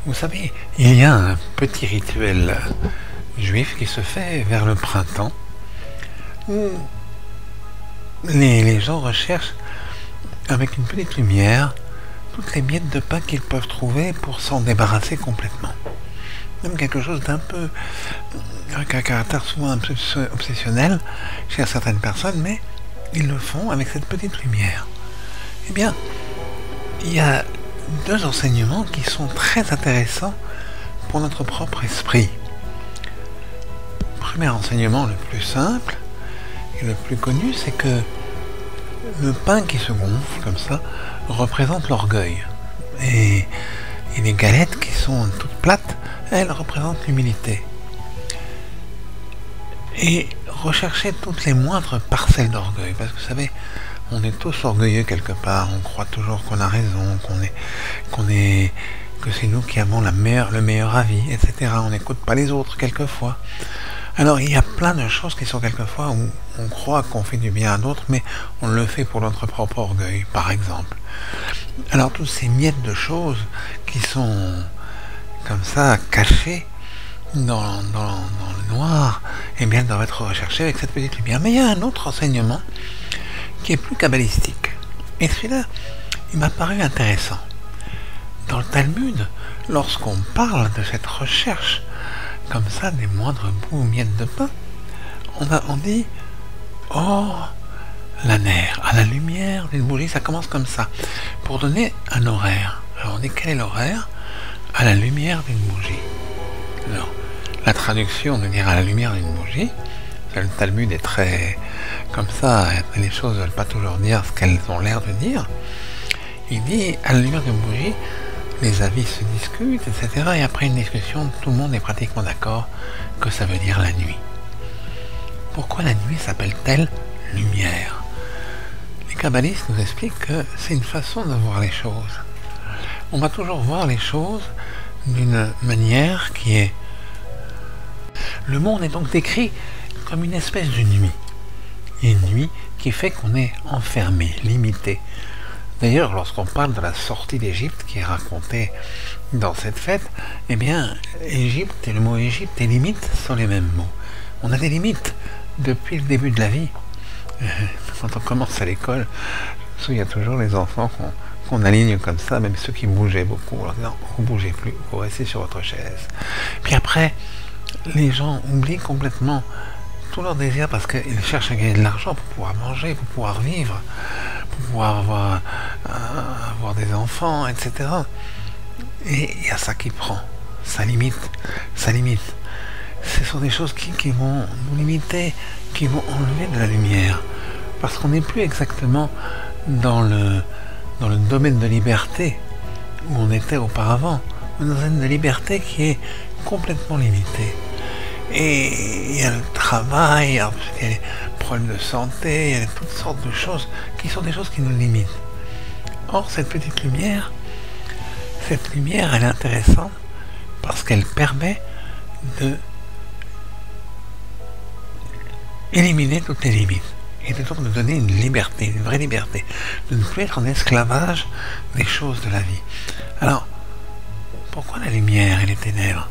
Vous savez, il y a un petit rituel juif qui se fait vers le printemps où les gens recherchent avec une petite lumière toutes les miettes de pain qu'ils peuvent trouver pour s'en débarrasser complètement. Même quelque chose d'un peu, avec un caractère souvent un peu obsessionnel chez certaines personnes, mais ils le font avec cette petite lumière. Eh bien, il y a deux enseignements qui sont très intéressants pour notre propre esprit. Premier enseignement, le plus simple et le plus connu, c'est que le pain qui se gonfle comme ça représente l'orgueil. Et les galettes qui sont toutes plates, elles représentent l'humilité. Et rechercher toutes les moindres parcelles d'orgueil, parce que vous savez, on est tous orgueilleux quelque part, on croit toujours qu'on a raison, que c'est nous qui avons le meilleur avis, etc. On n'écoute pas les autres quelquefois. Alors il y a plein de choses qui sont quelquefois où on croit qu'on fait du bien à d'autres, mais on le fait pour notre propre orgueil, par exemple. Alors toutes ces miettes de choses qui sont comme ça cachées dans le noir, eh bien elles doivent être recherchées avec cette petite lumière. Mais il y a un autre enseignement qui est plus kabbalistique. Et celui-là, il m'a paru intéressant. Dans le Talmud, lorsqu'on parle de cette recherche comme ça des moindres bouts ou miettes de pain, on dit « Oh, la nerf, à la lumière d'une bougie », ça commence comme ça, pour donner un horaire. Alors on dit quel est l'horaire? À la lumière d'une bougie. Alors, la traduction de dire à la lumière d'une bougie, le Talmud est très comme ça, les choses ne veulent pas toujours dire ce qu'elles ont l'air de dire. Il dit à la lumière d'une bougie, les avis se discutent, etc. Et après une discussion, tout le monde est pratiquement d'accord que ça veut dire la nuit. Pourquoi la nuit s'appelle-t-elle lumière? Les kabbalistes nous expliquent que c'est une façon de voir les choses. On va toujours voir les choses d'une manière qui est... Le monde est donc décrit comme une espèce de nuit. Il y a une nuit qui fait qu'on est enfermé, limité. D'ailleurs, lorsqu'on parle de la sortie d'Égypte qui est racontée dans cette fête, eh bien, Égypte et le mot Égypte et limite sont les mêmes mots. On a des limites depuis le début de la vie. Quand on commence à l'école, il y a toujours les enfants qu'on aligne comme ça, même ceux qui bougeaient beaucoup. Alors, non, vous ne bougez plus, vous restez sur votre chaise. Puis après, les gens oublient complètement tout leur désir parce qu'ils cherchent à gagner de l'argent pour pouvoir manger, pour pouvoir vivre, pour pouvoir avoir des enfants, etc. Et il y a ça qui prend, ça limite. Ce sont des choses qui vont nous limiter, qui vont enlever de la lumière, parce qu'on n'est plus exactement dans le domaine de liberté où on était auparavant. On est dans un domaine de liberté qui est complètement limité. Et il y a le travail, il y a les problèmes de santé, il y a toutes sortes de choses qui sont des choses qui nous limitent. Or, cette petite lumière, elle est intéressante parce qu'elle permet de éliminer toutes les limites et de donner une liberté, une vraie liberté, de ne plus être en esclavage des choses de la vie. Alors, pourquoi la lumière et les ténèbres?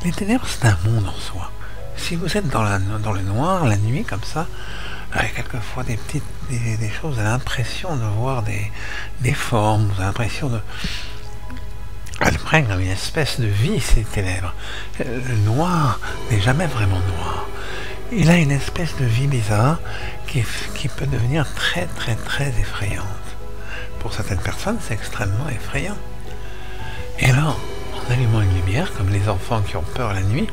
Les ténèbres, c'est un monde en soi. Si vous êtes dans le noir, la nuit, comme ça, avec quelquefois des choses, vous avez l'impression de voir des formes, vous avez l'impression de... Elles prennent comme une espèce de vie, ces ténèbres. Le noir n'est jamais vraiment noir. Il a une espèce de vie bizarre qui peut devenir très, très, très effrayante. Pour certaines personnes, c'est extrêmement effrayant. Et alors, en allumant une lumière, comme les enfants qui ont peur la nuit,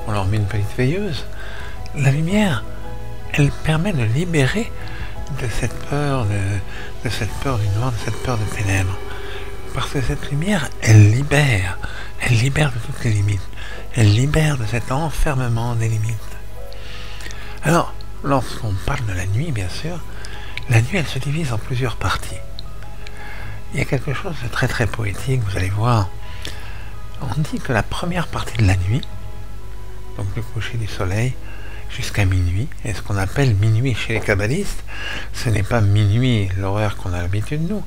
on leur met une petite veilleuse. La lumière, elle permet de libérer de cette peur, de cette peur du noir, de cette peur des ténèbres. Parce que cette lumière, elle libère de toutes les limites. Elle libère de cet enfermement des limites. Alors, lorsqu'on parle de la nuit, bien sûr, la nuit, elle se divise en plusieurs parties. Il y a quelque chose de très très poétique, vous allez voir. On dit que la première partie de la nuit, donc le coucher du soleil, jusqu'à minuit, et ce qu'on appelle minuit chez les kabbalistes, ce n'est pas minuit, l'horaire qu'on a l'habitude nous,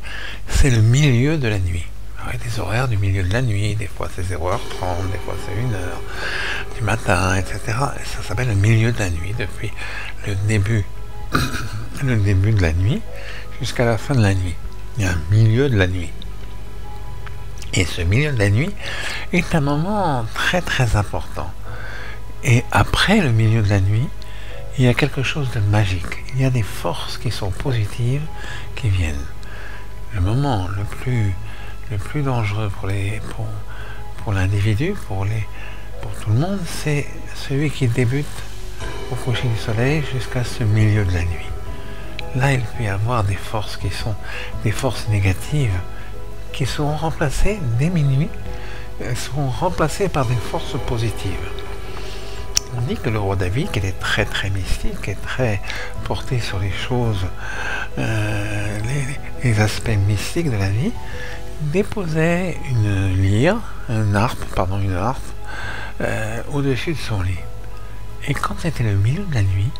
c'est le milieu de la nuit. avec des horaires du milieu de la nuit, des fois c'est 0h30, des fois c'est 1h du matin, etc. Et ça s'appelle le milieu de la nuit depuis le début, le début de la nuit jusqu'à la fin de la nuit. Il y a un milieu de la nuit. Et ce milieu de la nuit est un moment très très important. Et après le milieu de la nuit, il y a quelque chose de magique. Il y a des forces qui sont positives qui viennent. Le moment le plus dangereux pour l'individu, pour tout le monde, c'est celui qui débute au coucher du soleil jusqu'à ce milieu de la nuit. Là, il peut y avoir des forces qui sont des forces négatives qui seront remplacées dès minuit, seront remplacées par des forces positives. On dit que le roi David, qui est très très mystique, qui est très porté sur les choses, les aspects mystiques de la vie, déposait une harpe, au-dessus de son lit. Et quand c'était le milieu de la nuit,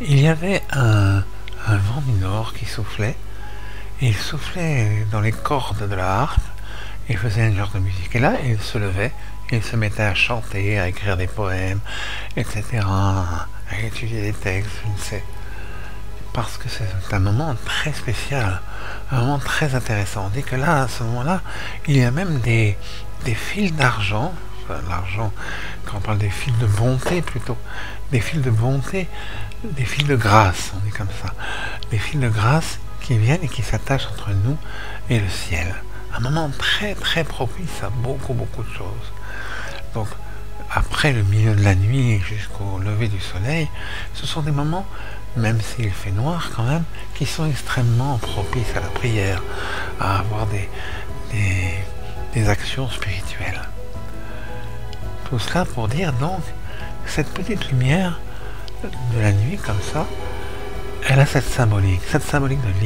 il y avait un vent du nord qui soufflait, et il soufflait dans les cordes de la harpe, et faisait un genre de musique. Et là, il se levait, il se mettait à chanter, à écrire des poèmes, etc., à étudier des textes, je ne sais. Parce que c'est un moment très spécial, un moment très intéressant. On dit que là, à ce moment-là, il y a même des fils d'argent, l'argent, quand on parle des fils de bonté plutôt, des fils de bonté, des fils de grâce, on dit comme ça, des fils de grâce qui viennent et qui s'attachent entre nous et le ciel. Un moment très très propice à beaucoup beaucoup de choses. Donc, après le milieu de la nuit jusqu'au lever du soleil, ce sont des moments, même s'il fait noir quand même, qui sont extrêmement propices à la prière, à avoir des actions spirituelles. Tout cela pour dire donc que cette petite lumière de la nuit comme ça, elle a cette symbolique de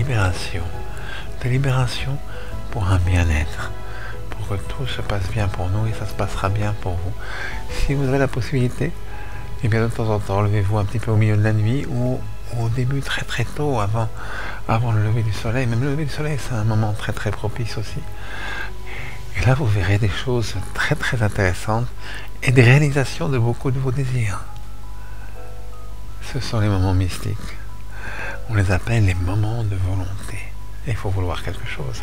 libération pour un bien-être, pour que tout se passe bien pour nous et ça se passera bien pour vous. Si vous avez la possibilité, et bien de temps en temps, levez-vous un petit peu au milieu de la nuit ou au début très très tôt, avant le lever du soleil. Même le lever du soleil, c'est un moment très très propice aussi. Et là, vous verrez des choses très très intéressantes et des réalisations de beaucoup de vos désirs. Ce sont les moments mystiques. On les appelle les moments de volonté. Et il faut vouloir quelque chose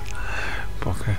pour que